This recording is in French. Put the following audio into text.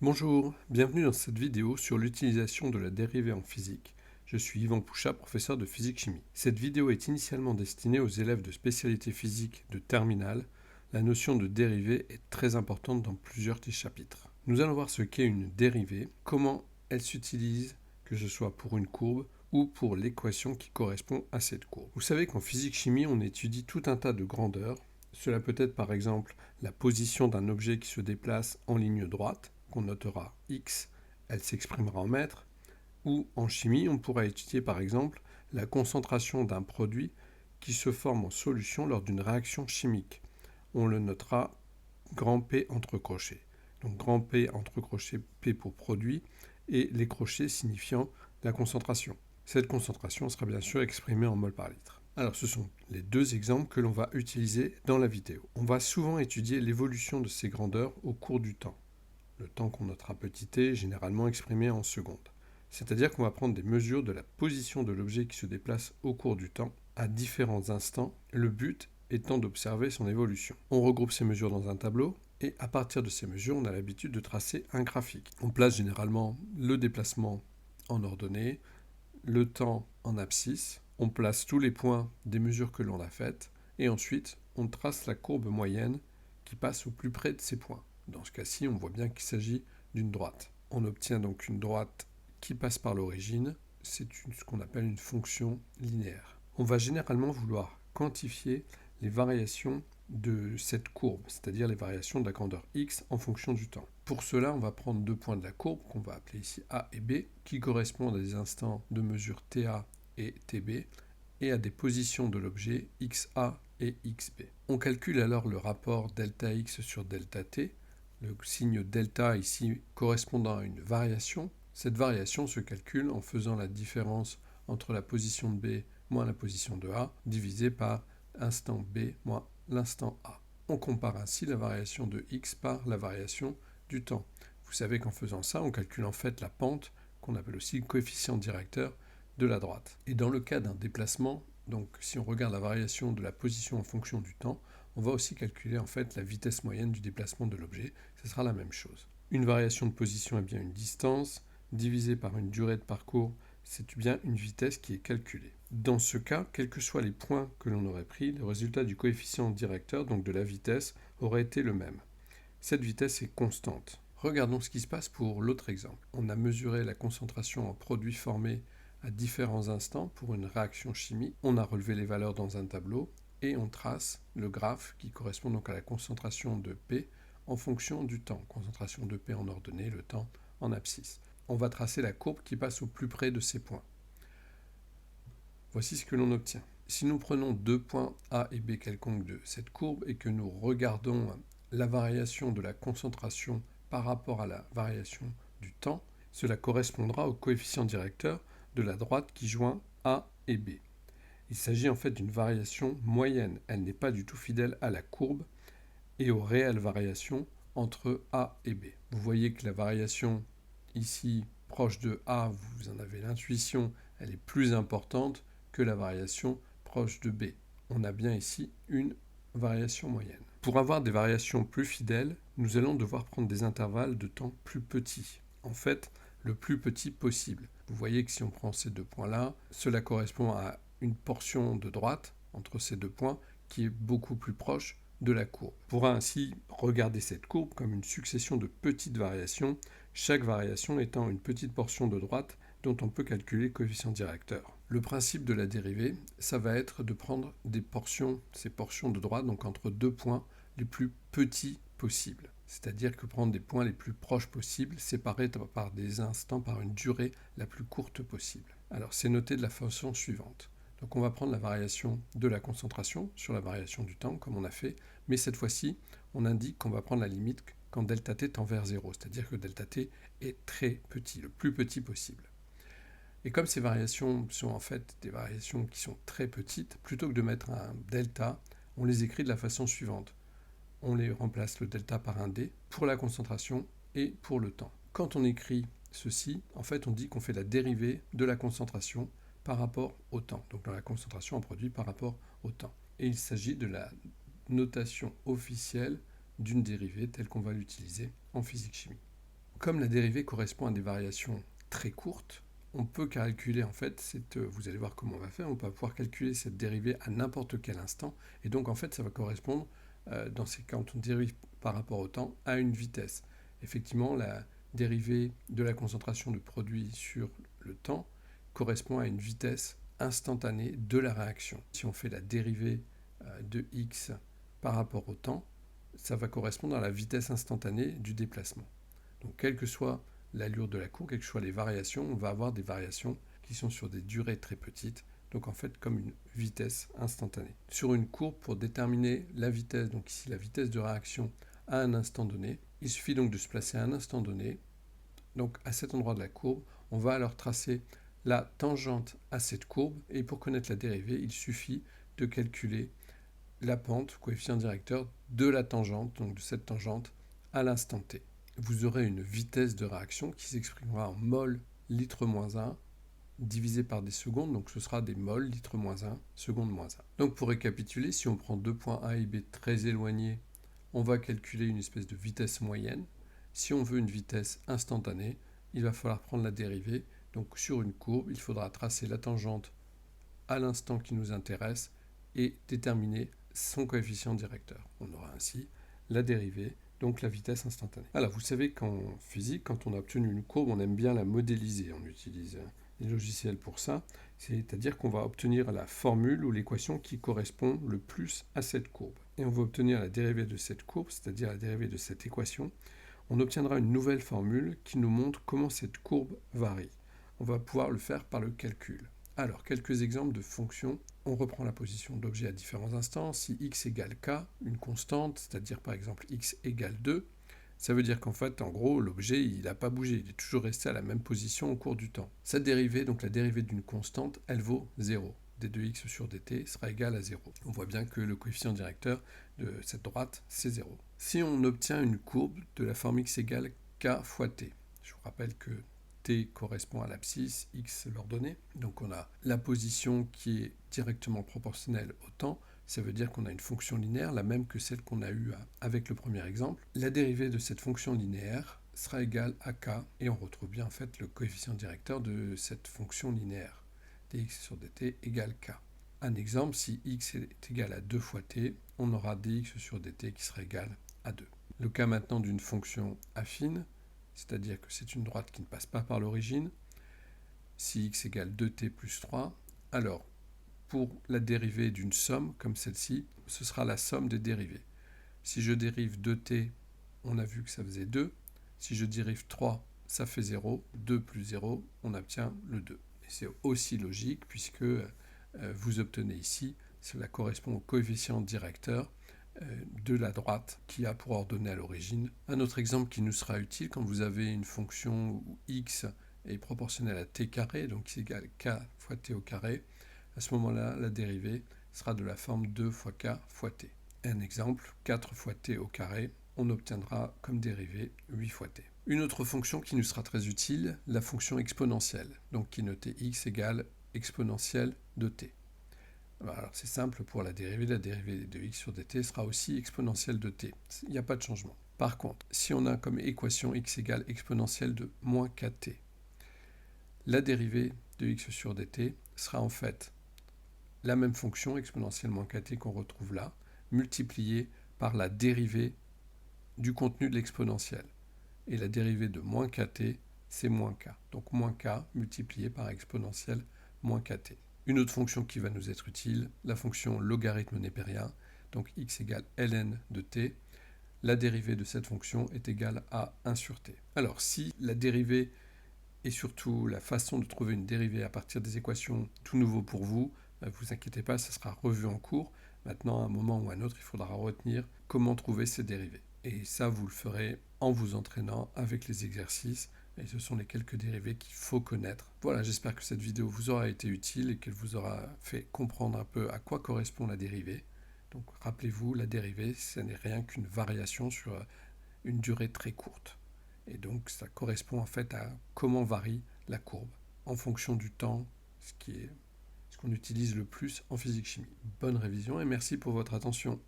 Bonjour, bienvenue dans cette vidéo sur l'utilisation de la dérivée en physique. Je suis Yvan Pouchat, professeur de physique-chimie. Cette vidéo est initialement destinée aux élèves de spécialité physique de terminale. La notion de dérivée est très importante dans plusieurs des chapitres. Nous allons voir ce qu'est une dérivée, comment elle s'utilise, que ce soit pour une courbe ou pour l'équation qui correspond à cette courbe. Vous savez qu'en physique-chimie, on étudie tout un tas de grandeurs. Cela peut être par exemple la position d'un objet qui se déplace en ligne droite, qu'on notera x, elle s'exprimera en mètres, ou en chimie, on pourra étudier par exemple la concentration d'un produit qui se forme en solution lors d'une réaction chimique. On le notera grand P entre crochets. Donc grand P entre crochets, P pour produit, et les crochets signifiant la concentration. Cette concentration sera bien sûr exprimée en mol par litre. Alors ce sont les deux exemples que l'on va utiliser dans la vidéo. On va souvent étudier l'évolution de ces grandeurs au cours du temps. Le temps qu'on notera petit t, généralement exprimé en secondes. C'est-à-dire qu'on va prendre des mesures de la position de l'objet qui se déplace au cours du temps, à différents instants, le but étant d'observer son évolution. On regroupe ces mesures dans un tableau, et à partir de ces mesures, on a l'habitude de tracer un graphique. On place généralement le déplacement en ordonnée, le temps en abscisse, on place tous les points des mesures que l'on a faites, et ensuite on trace la courbe moyenne qui passe au plus près de ces points. Dans ce cas-ci, on voit bien qu'il s'agit d'une droite. On obtient donc une droite qui passe par l'origine, c'est ce qu'on appelle une fonction linéaire. On va généralement vouloir quantifier les variations de cette courbe, c'est-à-dire les variations de la grandeur x en fonction du temps. Pour cela, on va prendre deux points de la courbe, qu'on va appeler ici A et B, qui correspondent à des instants de mesure TA et TB, et à des positions de l'objet XA et XB. On calcule alors le rapport delta x sur delta t, le signe delta ici correspondant à une variation. Cette variation se calcule en faisant la différence entre la position de B moins la position de A, divisé par instant B moins l'instant A. On compare ainsi la variation de x par la variation du temps. Vous savez qu'en faisant ça, on calcule en fait la pente, qu'on appelle aussi le coefficient directeur, de la droite. Et dans le cas d'un déplacement, donc si on regarde la variation de la position en fonction du temps, on va aussi calculer en fait la vitesse moyenne du déplacement de l'objet. Ce sera la même chose. Une variation de position est bien une distance, divisée par une durée de parcours, c'est bien une vitesse qui est calculée. Dans ce cas, quels que soient les points que l'on aurait pris, le résultat du coefficient directeur, donc de la vitesse, aurait été le même. Cette vitesse est constante. Regardons ce qui se passe pour l'autre exemple. On a mesuré la concentration en produits formés à différents instants pour une réaction chimique. On a relevé les valeurs dans un tableau et on trace le graphe qui correspond donc à la concentration de P en fonction du temps. Concentration de P en ordonnée, le temps en abscisse. On va tracer la courbe qui passe au plus près de ces points. Voici ce que l'on obtient. Si nous prenons deux points A et B quelconques de cette courbe et que nous regardons la variation de la concentration par rapport à la variation du temps, cela correspondra au coefficient directeur de la droite qui joint A et B. Il s'agit en fait d'une variation moyenne, elle n'est pas du tout fidèle à la courbe et aux réelles variations entre A et B. Vous voyez que la variation ici proche de A, vous en avez l'intuition, elle est plus importante que la variation proche de B. On a bien ici une variation moyenne. Pour avoir des variations plus fidèles, nous allons devoir prendre des intervalles de temps plus petits. En fait, le plus petit possible. Vous voyez que si on prend ces deux points-là, cela correspond à une portion de droite entre ces deux points qui est beaucoup plus proche de la courbe. On pourra ainsi regarder cette courbe comme une succession de petites variations, chaque variation étant une petite portion de droite dont on peut calculer le coefficient directeur. Le principe de la dérivée, ça va être de prendre des portions, ces portions de droite, donc entre deux points les plus petits possibles. C'est-à-dire que prendre des points les plus proches possibles, séparés par des instants, par une durée la plus courte possible. Alors c'est noté de la façon suivante. Donc on va prendre la variation de la concentration sur la variation du temps, comme on a fait, mais cette fois-ci, on indique qu'on va prendre la limite quand delta t tend vers 0, c'est-à-dire que delta t est très petit, le plus petit possible. Et comme ces variations sont en fait des variations qui sont très petites, plutôt que de mettre un delta, on les écrit de la façon suivante. On les remplace le delta par un d pour la concentration et pour le temps. Quand on écrit ceci, en fait, on dit qu'on fait la dérivée de la concentration par rapport au temps. Donc dans la concentration en produit par rapport au temps. Et il s'agit de la notation officielle d'une dérivée telle qu'on va l'utiliser en physique-chimie. Comme la dérivée correspond à des variations très courtes, on peut calculer en fait, vous allez voir comment on va faire, on peut pouvoir calculer cette dérivée à n'importe quel instant, et donc en fait ça va correspondre, quand on dérive par rapport au temps, à une vitesse. Effectivement, la dérivée de la concentration de produit sur le temps correspond à une vitesse instantanée de la réaction. Si on fait la dérivée de x par rapport au temps, ça va correspondre à la vitesse instantanée du déplacement. Donc, quelle que soit l'allure de la courbe, quelles que soient les variations, on va avoir des variations qui sont sur des durées très petites, donc en fait comme une vitesse instantanée. Sur une courbe, pour déterminer la vitesse, donc ici la vitesse de réaction à un instant donné, il suffit donc de se placer à un instant donné. Donc à cet endroit de la courbe, on va alors tracer la tangente à cette courbe, et pour connaître la dérivée, il suffit de calculer la pente, coefficient directeur, de la tangente, donc de cette tangente, à l'instant t. Vous aurez une vitesse de réaction qui s'exprimera en mol litre moins 1 divisé par des secondes, donc ce sera des mols litre moins 1, seconde moins 1. Donc pour récapituler, si on prend deux points A et B très éloignés, on va calculer une espèce de vitesse moyenne. Si on veut une vitesse instantanée, il va falloir prendre la dérivée. Donc sur une courbe, il faudra tracer la tangente à l'instant qui nous intéresse et déterminer son coefficient directeur. On aura ainsi la dérivée, donc la vitesse instantanée. Alors vous savez qu'en physique, quand on a obtenu une courbe, on aime bien la modéliser. On utilise des logiciels pour ça, c'est-à-dire qu'on va obtenir la formule ou l'équation qui correspond le plus à cette courbe. Et on va obtenir la dérivée de cette courbe, c'est-à-dire la dérivée de cette équation. On obtiendra une nouvelle formule qui nous montre comment cette courbe varie. On va pouvoir le faire par le calcul. Alors, quelques exemples de fonctions. On reprend la position de l'objet à différents instants. Si x égale k, une constante, c'est-à-dire par exemple x égale 2, ça veut dire qu'en fait, en gros, l'objet, il n'a pas bougé, il est toujours resté à la même position au cours du temps. Cette dérivée, donc la dérivée d'une constante, elle vaut 0. d2x sur dt sera égal à 0. On voit bien que le coefficient directeur de cette droite, c'est 0. Si on obtient une courbe de la forme x égale k fois t, je vous rappelle que t correspond à l'abscisse, x l'ordonnée, donc on a la position qui est directement proportionnelle au temps. Ça veut dire qu'on a une fonction linéaire, la même que celle qu'on a eue avec le premier exemple. La dérivée de cette fonction linéaire sera égale à k, et on retrouve bien en fait le coefficient directeur de cette fonction linéaire. dx sur dt égale k. Un exemple, si x est égal à 2 fois t, on aura dx sur dt qui sera égal à 2. Le cas maintenant d'une fonction affine, c'est-à-dire que c'est une droite qui ne passe pas par l'origine. Si x égale 2t plus 3, alors pour la dérivée d'une somme comme celle-ci, ce sera la somme des dérivées. Si je dérive 2t, on a vu que ça faisait 2. Si je dérive 3, ça fait 0. 2 plus 0, on obtient le 2. Et c'est aussi logique puisque vous obtenez ici, cela correspond au coefficient directeur de la droite qui a pour ordonnée à l'origine. Un autre exemple qui nous sera utile quand vous avez une fonction où x est proportionnelle à t carré, donc c'est égal à k fois t au carré. À ce moment-là, la dérivée sera de la forme 2 fois k fois t. Un exemple, 4 fois t au carré, on obtiendra comme dérivée 8 fois t. Une autre fonction qui nous sera très utile, la fonction exponentielle, donc qui est notée x égale exponentielle de t. Alors c'est simple pour la dérivée de x sur dt sera aussi exponentielle de t. Il n'y a pas de changement. Par contre, si on a comme équation x égale exponentielle de moins kt, la dérivée de x sur dt sera en fait la même fonction exponentielle moins kt qu'on retrouve là, multipliée par la dérivée du contenu de l'exponentielle. Et la dérivée de moins kt, c'est moins k. Donc moins k multiplié par exponentielle moins kt. Une autre fonction qui va nous être utile, la fonction logarithme népérien, donc x égale ln de t. La dérivée de cette fonction est égale à 1 sur t. Alors si la dérivée et surtout la façon de trouver une dérivée à partir des équations tout nouveau pour vous, ne vous inquiétez pas, ça sera revu en cours. Maintenant, à un moment ou à un autre, il faudra retenir comment trouver ces dérivées. Et ça, vous le ferez en vous entraînant avec les exercices. Et ce sont les quelques dérivées qu'il faut connaître. Voilà, j'espère que cette vidéo vous aura été utile et qu'elle vous aura fait comprendre un peu à quoi correspond la dérivée. Donc rappelez-vous, la dérivée, ce n'est rien qu'une variation sur une durée très courte. Et donc ça correspond en fait à comment varie la courbe en fonction du temps, ce qu'on utilise le plus en physique-chimie. Bonne révision et merci pour votre attention.